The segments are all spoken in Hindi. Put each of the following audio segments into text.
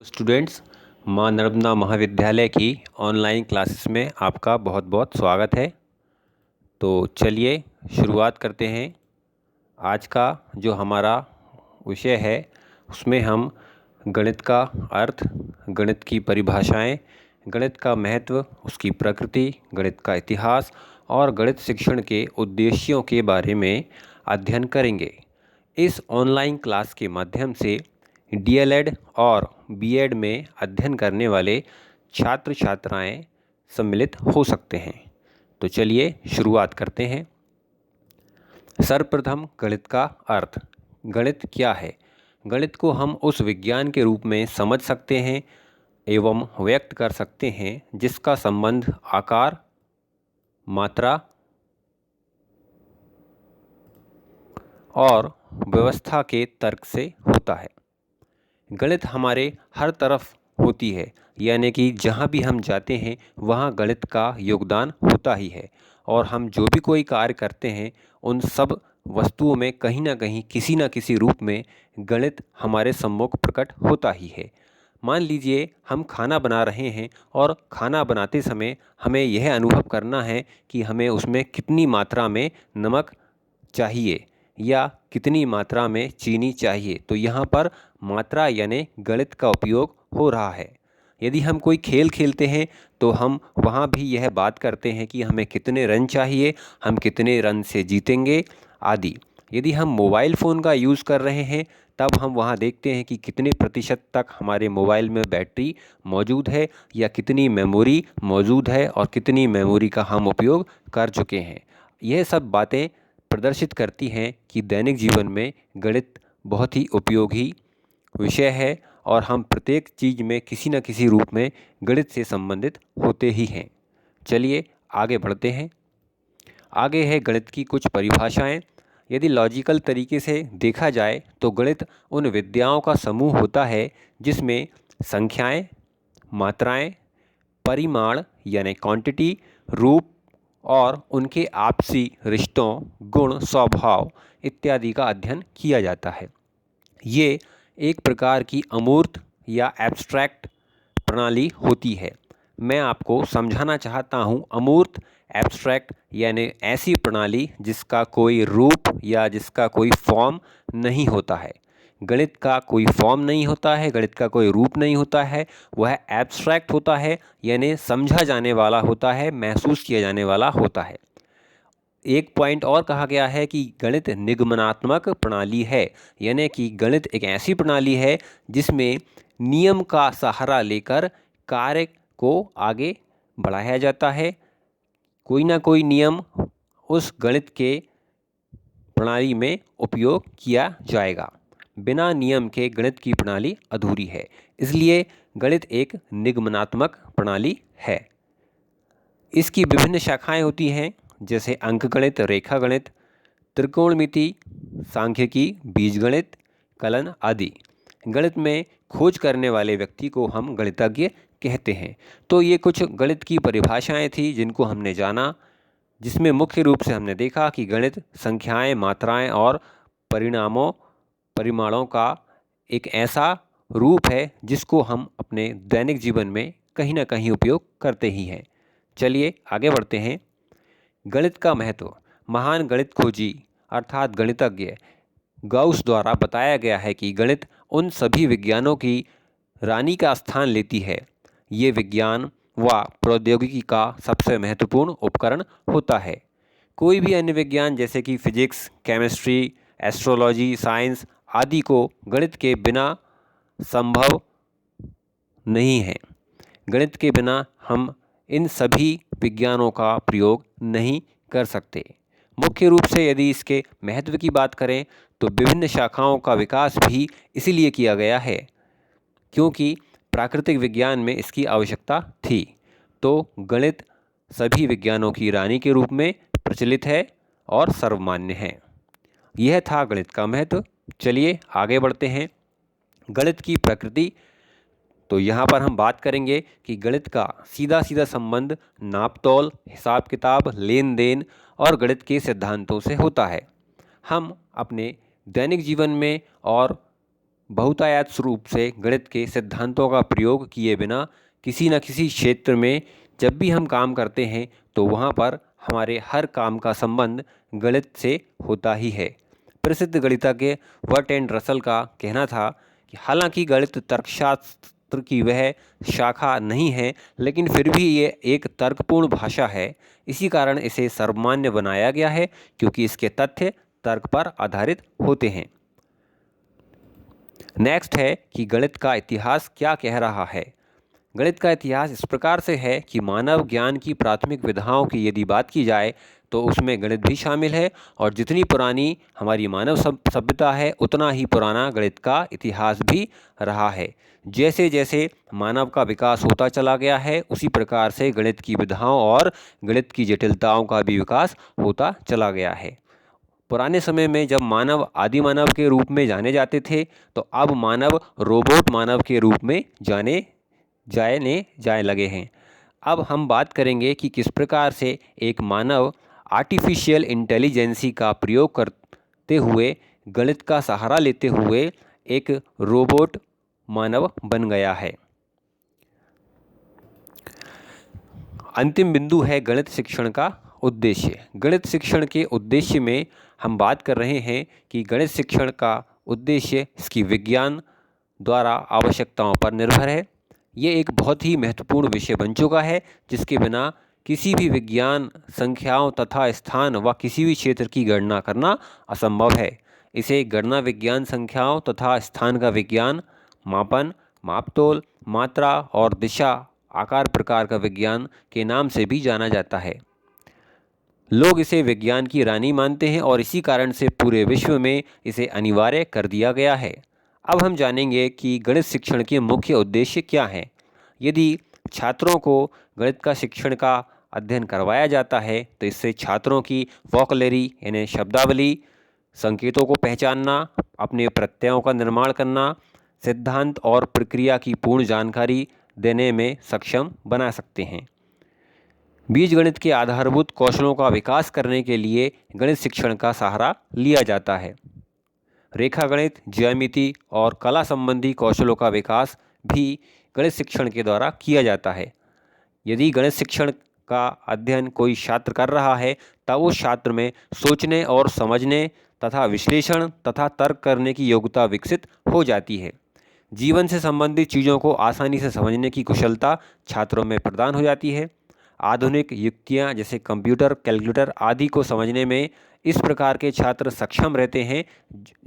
स्टूडेंट्स, माँ नर्मदा महाविद्यालय की ऑनलाइन क्लासेस में आपका बहुत बहुत स्वागत है। तो चलिए शुरुआत करते हैं। आज का जो हमारा विषय है उसमें हम गणित का अर्थ, गणित की परिभाषाएं, गणित का महत्व, उसकी प्रकृति, गणित का इतिहास और गणित शिक्षण के उद्देश्यों के बारे में अध्ययन करेंगे। इस ऑनलाइन क्लास के माध्यम से डीएलएड और बीएड में अध्ययन करने वाले छात्र छात्राएं सम्मिलित हो सकते हैं। तो चलिए शुरुआत करते हैं। सर्वप्रथम गणित का अर्थ। गणित क्या है? गणित को हम उस विज्ञान के रूप में समझ सकते हैं एवं व्यक्त कर सकते हैं जिसका संबंध आकार, मात्रा और व्यवस्था के तर्क से होता है। गणित हमारे हर तरफ होती है, यानी कि जहाँ भी हम जाते हैं वहाँ गणित का योगदान होता ही है और हम जो भी कोई कार्य करते हैं उन सब वस्तुओं में कहीं ना कहीं किसी न किसी रूप में गणित हमारे सम्मुख प्रकट होता ही है। मान लीजिए हम खाना बना रहे हैं और खाना बनाते समय हमें यह अनुभव करना है कि हमें उसमें कितनी मात्रा में नमक चाहिए या कितनी मात्रा में चीनी चाहिए, तो यहाँ पर मात्रा यानी गणित का उपयोग हो रहा है। यदि हम कोई खेल खेलते हैं तो हम वहाँ भी यह बात करते हैं कि हमें कितने रन चाहिए, हम कितने रन से जीतेंगे आदि। यदि हम मोबाइल फ़ोन का यूज़ कर रहे हैं तब हम वहाँ देखते हैं कि कितने प्रतिशत तक हमारे मोबाइल में बैटरी मौजूद है या कितनी मेमोरी मौजूद है और कितनी मेमोरी का हम उपयोग कर चुके हैं। यह सब बातें प्रदर्शित करती हैं कि दैनिक जीवन में गणित बहुत ही उपयोगी विषय है और हम प्रत्येक चीज़ में किसी न किसी रूप में गणित से संबंधित होते ही हैं। चलिए आगे बढ़ते हैं। आगे है गणित की कुछ परिभाषाएं। यदि लॉजिकल तरीके से देखा जाए तो गणित उन विद्याओं का समूह होता है जिसमें संख्याएं, मात्राएं, परिमाण यानी क्वांटिटी, रूप और उनके आपसी रिश्तों, गुण, स्वभाव इत्यादि का अध्ययन किया जाता है। ये एक प्रकार की अमूर्त या एब्स्ट्रैक्ट प्रणाली होती है। मैं आपको समझाना चाहता हूँ। अमूर्त, एब्स्ट्रैक्ट यानी ऐसी प्रणाली जिसका कोई रूप या जिसका कोई फॉर्म नहीं होता है। गणित का कोई फॉर्म नहीं होता है, गणित का कोई रूप नहीं होता है, वह एब्स्ट्रैक्ट होता है यानी समझा जाने वाला होता है, महसूस किया जाने वाला होता है। एक पॉइंट और कहा गया है कि गणित निगमनात्मक प्रणाली है, यानी कि गणित एक ऐसी प्रणाली है जिसमें नियम का सहारा लेकर कार्य को आगे बढ़ाया जाता है। कोई ना कोई नियम उस गणित के प्रणाली में उपयोग किया जाएगा। बिना नियम के गणित की प्रणाली अधूरी है, इसलिए गणित एक निगमनात्मक प्रणाली है। इसकी विभिन्न शाखाएं होती हैं जैसे अंकगणित, रेखागणित, त्रिकोणमिति, सांख्यिकी, बीजगणित, कलन आदि। गणित में खोज करने वाले व्यक्ति को हम गणितज्ञ कहते हैं। तो ये कुछ गणित की परिभाषाएं थी जिनको हमने जाना, जिसमें मुख्य रूप से हमने देखा कि गणित संख्याएं, मात्राएं और परिमाणों का एक ऐसा रूप है जिसको हम अपने दैनिक जीवन में कहीं ना कहीं उपयोग करते ही हैं। चलिए आगे बढ़ते हैं। गणित का महत्व। महान गणित खोजी अर्थात गणितज्ञ गाउस द्वारा बताया गया है कि गणित उन सभी विज्ञानों की रानी का स्थान लेती है। ये विज्ञान व प्रौद्योगिकी का सबसे महत्वपूर्ण उपकरण होता है। कोई भी अन्य विज्ञान जैसे कि फिजिक्स, केमिस्ट्री, एस्ट्रोलॉजी, साइंस आदि को गणित के बिना संभव नहीं है। गणित के बिना हम इन सभी विज्ञानों का प्रयोग नहीं कर सकते। मुख्य रूप से यदि इसके महत्व की बात करें तो विभिन्न शाखाओं का विकास भी इसीलिए किया गया है क्योंकि प्राकृतिक विज्ञान में इसकी आवश्यकता थी। तो गणित सभी विज्ञानों की रानी के रूप में प्रचलित है और सर्वमान्य है। यह था गणित का महत्व। चलिए आगे बढ़ते हैं। गणित की प्रकृति। तो यहाँ पर हम बात करेंगे कि गणित का सीधा सीधा संबंध नापतोल, हिसाब किताब, लेन देन और गणित के सिद्धांतों से होता है। हम अपने दैनिक जीवन में और बहुतायत रूप से गणित के सिद्धांतों का प्रयोग किए बिना किसी न किसी क्षेत्र में जब भी हम काम करते हैं तो वहाँ पर हमारे हर काम का संबंध गणित से होता ही है। प्रसिद्ध गणितज्ञ वर्ट एंड रसल का कहना था कि हालांकि गणित तर्कशास्त्र की वह शाखा नहीं है, लेकिन फिर भी ये एक तर्कपूर्ण भाषा है। इसी कारण इसे सर्वमान्य बनाया गया है, क्योंकि इसके तथ्य तर्क पर आधारित होते हैं। नेक्स्ट है कि गणित का इतिहास क्या कह रहा है। गणित का इतिहास इस प्रकार से है कि मानव ज्ञान की प्राथमिक विधाओं की यदि बात की जाए तो उसमें गणित भी शामिल है, और जितनी पुरानी हमारी मानव सभ्यता है उतना ही पुराना गणित का इतिहास भी रहा है। जैसे जैसे मानव का विकास होता चला गया है, उसी प्रकार से गणित की विधाओं और गणित की जटिलताओं का भी विकास होता चला गया है। पुराने समय में जब मानव आदि मानव के रूप में जाने जाते थे, तो अब मानव रोबोट मानव के रूप में जाने लगे हैं। अब हम बात करेंगे कि किस प्रकार से एक मानव आर्टिफिशियल इंटेलिजेंसी का प्रयोग करते हुए, गणित का सहारा लेते हुए एक रोबोट मानव बन गया है। अंतिम बिंदु है गणित शिक्षण का उद्देश्य। गणित शिक्षण के उद्देश्य में हम बात कर रहे हैं कि गणित शिक्षण का उद्देश्य इसकी विज्ञान द्वारा आवश्यकताओं पर निर्भर है। ये एक बहुत ही महत्वपूर्ण विषय बन चुका है, जिसके बिना किसी भी विज्ञान, संख्याओं तथा स्थान व किसी भी क्षेत्र की गणना करना असंभव है। इसे गणना विज्ञान, संख्याओं तथा स्थान का विज्ञान, मापन, मापतोल, मात्रा और दिशा, आकार प्रकार का विज्ञान के नाम से भी जाना जाता है। लोग इसे विज्ञान की रानी मानते हैं और इसी कारण से पूरे विश्व में इसे अनिवार्य कर दिया गया है। अब हम जानेंगे कि गणित शिक्षण के मुख्य उद्देश्य क्या हैं। यदि छात्रों को गणित का शिक्षण का अध्ययन करवाया जाता है तो इससे छात्रों की वोकैबुलरी यानी शब्दावली, संकेतों को पहचानना, अपने प्रत्ययों का निर्माण करना, सिद्धांत और प्रक्रिया की पूर्ण जानकारी देने में सक्षम बना सकते हैं। बीजगणित के आधारभूत कौशलों का विकास करने के लिए गणित शिक्षण का सहारा लिया जाता है। रेखागणित, ज्यामिति और कला संबंधी कौशलों का विकास भी गणित शिक्षण के द्वारा किया जाता है। यदि गणित शिक्षण का अध्ययन कोई छात्र कर रहा है तब उस छात्र में सोचने और समझने तथा विश्लेषण तथा तर्क करने की योग्यता विकसित हो जाती है। जीवन से संबंधित चीज़ों को आसानी से समझने की कुशलता छात्रों में प्रदान हो जाती है। आधुनिक युक्तियाँ जैसे कंप्यूटर, कैलकुलेटर आदि को समझने में इस प्रकार के छात्र सक्षम रहते हैं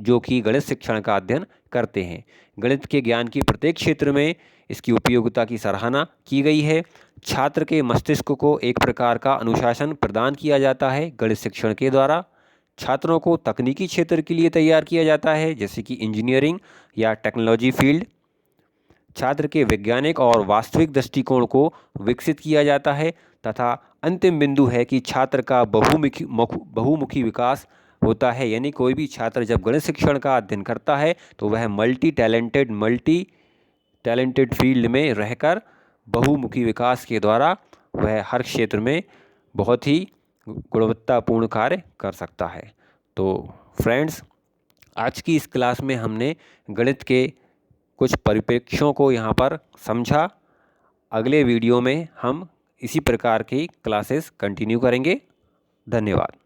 जो कि गणित शिक्षण का अध्ययन करते हैं। गणित के ज्ञान की प्रत्येक क्षेत्र में इसकी उपयोगिता की सराहना की गई है। छात्र के मस्तिष्क को एक प्रकार का अनुशासन प्रदान किया जाता है गणित शिक्षण के द्वारा। छात्रों को तकनीकी क्षेत्र के लिए तैयार किया जाता है, जैसे कि इंजीनियरिंग या टेक्नोलॉजी फील्ड। छात्र के वैज्ञानिक और वास्तविक दृष्टिकोण को विकसित किया जाता है तथा अंतिम बिंदु है कि छात्र का बहुमुखी विकास होता है। यानी कोई भी छात्र जब गणित शिक्षण का अध्ययन करता है तो वह मल्टी टैलेंटेड फील्ड में रहकर बहुमुखी विकास के द्वारा वह हर क्षेत्र में बहुत ही गुणवत्तापूर्ण कार्य कर सकता है। तो फ्रेंड्स, आज की इस क्लास में हमने गणित के कुछ परिप्रेक्ष्यों को यहाँ पर समझा। अगले वीडियो में हम इसी प्रकार की क्लासेस कंटिन्यू करेंगे। धन्यवाद।